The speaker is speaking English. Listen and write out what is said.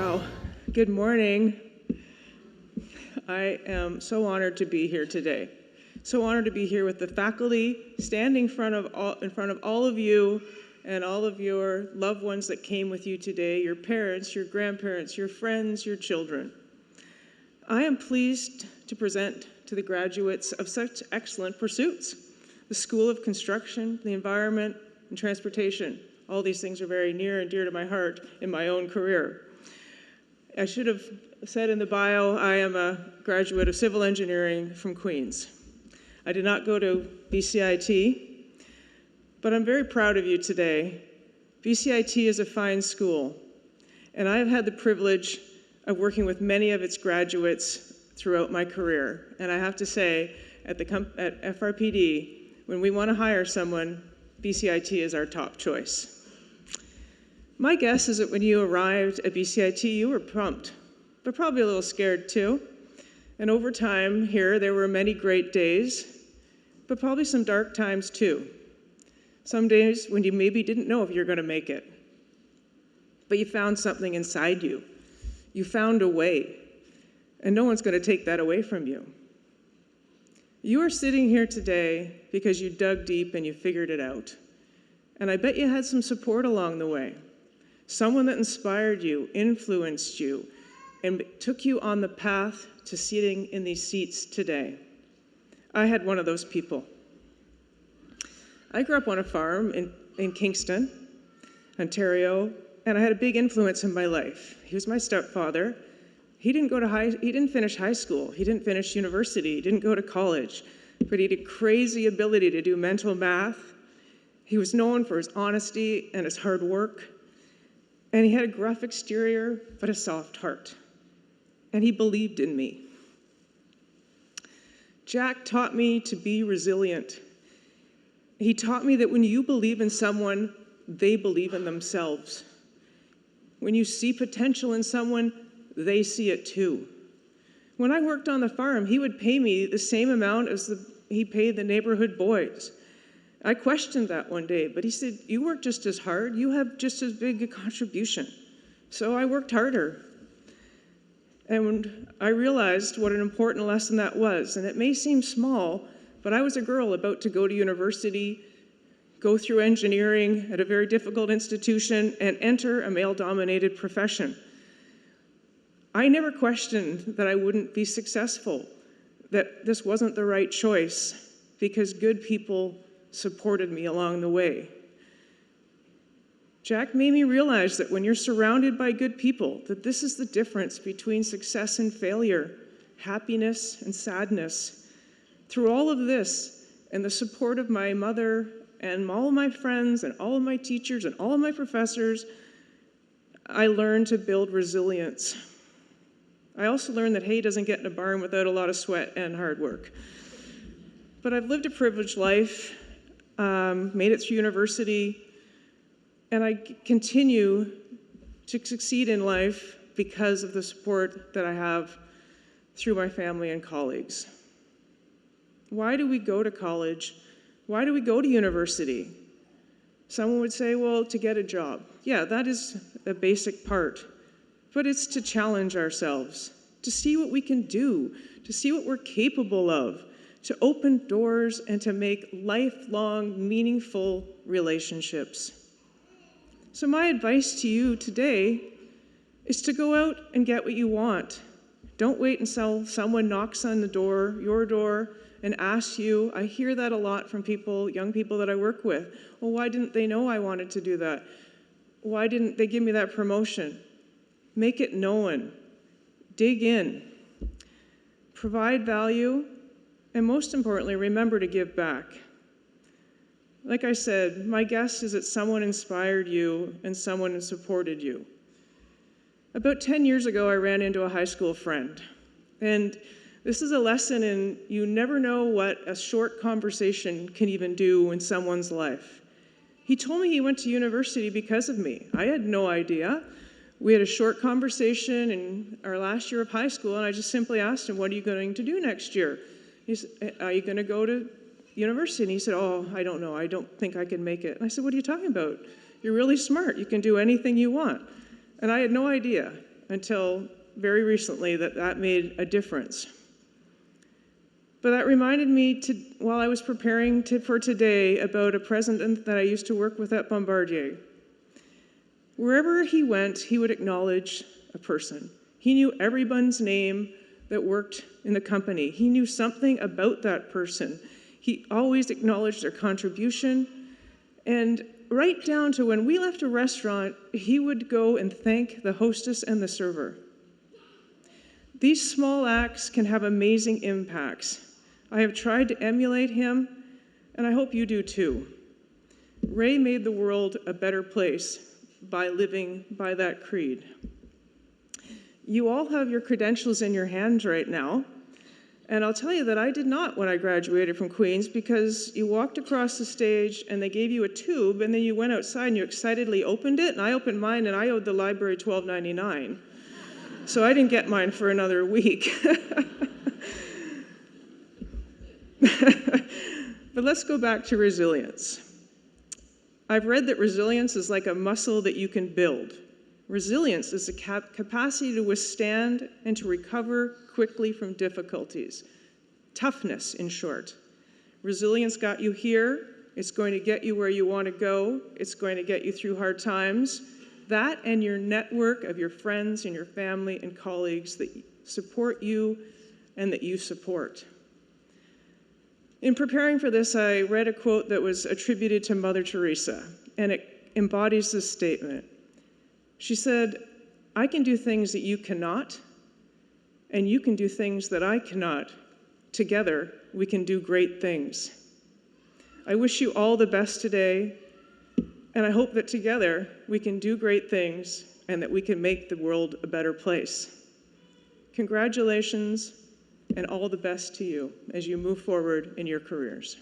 Wow, good morning. I am so honored to be here today. So honored to be here with the faculty, standing in front of all of you and all of your loved ones that came with you today, your parents, your grandparents, your friends, your children. I am pleased to present to the graduates of such excellent pursuits, the School of Construction, the Environment, and Transportation. All these things are very near and dear to my heart in my own career. I should have said in the bio, I am a graduate of civil engineering from Queens. I did not go to BCIT, but I'm very proud of you today. BCIT is a fine school, and I have had the privilege of working with many of its graduates throughout my career. And I have to say, at FRPD, when we want to hire someone, BCIT is our top choice. My guess is that when you arrived at BCIT, you were pumped, but probably a little scared too. And over time here, there were many great days, but probably some dark times too. Some days when you maybe didn't know if you're going to make it, but you found something inside you. You found a way, and no one's going to take that away from you. You are sitting here today because you dug deep and you figured it out. And I bet you had some support along the way. Someone that inspired you, influenced you, and took you on the path to sitting in these seats today. I had one of those people. I grew up on a farm in Kingston, Ontario, and I had a big influence in my life. He was my stepfather. He didn't finish high school. He didn't finish university. He didn't go to college, but he had a crazy ability to do mental math. He was known for his honesty and his hard work. And he had a gruff exterior, but a soft heart. And he believed in me. Jack taught me to be resilient. He taught me that when you believe in someone, they believe in themselves. When you see potential in someone, they see it too. When I worked on the farm, he would pay me the same amount as he paid the neighborhood boys. I questioned that one day, but he said, you work just as hard, you have just as big a contribution. So I worked harder. And I realized what an important lesson that was. And it may seem small, but I was a girl about to go to university, go through engineering at a very difficult institution, and enter a male-dominated profession. I never questioned that I wouldn't be successful, that this wasn't the right choice, because good people supported me along the way. Jack made me realize that when you're surrounded by good people, that this is the difference between success and failure, happiness and sadness. Through all of this, and the support of my mother and all of my friends and all of my teachers and all of my professors, I learned to build resilience. I also learned that hay doesn't get in a barn without a lot of sweat and hard work. But I've lived a privileged life, made it through university, and I continue to succeed in life because of the support that I have through my family and colleagues. Why do we go to college? Why do we go to university? Someone would say, well, to get a job. Yeah, that is a basic part, but it's to challenge ourselves, to see what we can do, to see what we're capable of, to open doors and to make lifelong, meaningful relationships. So my advice to you today is to go out and get what you want. Don't wait until someone knocks on the door, your door, and asks you. I hear that a lot from people, young people that I work with. Well, why didn't they know I wanted to do that? Why didn't they give me that promotion? Make it known. Dig in. Provide value. And most importantly, remember to give back. Like I said, my guess is that someone inspired you and someone supported you. About 10 years ago, I ran into a high school friend. And this is a lesson in you never know what a short conversation can even do in someone's life. He told me he went to university because of me. I had no idea. We had a short conversation in our last year of high school, and I just simply asked him, what are you going to do next year? He said, are you going to go to university? And he said, oh, I don't know. I don't think I can make it. And I said, what are you talking about? You're really smart. You can do anything you want. And I had no idea. until very recently that made a difference. But that reminded me, while I was preparing for today, about a president that I used to work with at Bombardier. Wherever he went, he would acknowledge a person. He knew everyone's name that worked in the company. He knew something about that person. He always acknowledged their contribution. And right down to when we left a restaurant, he would go and thank the hostess and the server. These small acts can have amazing impacts. I have tried to emulate him, and I hope you do too. Ray made the world a better place by living by that creed. You all have your credentials in your hands right now, and I'll tell you that I did not when I graduated from Queen's, because you walked across the stage and they gave you a tube, and then you went outside and you excitedly opened it, and I opened mine and I owed the library $12.99. So I didn't get mine for another week. But let's go back to resilience. I've read that resilience is like a muscle that you can build. Resilience is the capacity to withstand and to recover quickly from difficulties. Toughness, in short. Resilience got you here. It's going to get you where you want to go. It's going to get you through hard times. That and your network of your friends and your family and colleagues that support you and that you support. In preparing for this, I read a quote that was attributed to Mother Teresa, and it embodies this statement. She said, "I can do things that you cannot, and you can do things that I cannot. Together, we can do great things." I wish you all the best today, and I hope that together we can do great things and that we can make the world a better place. Congratulations, and all the best to you as you move forward in your careers.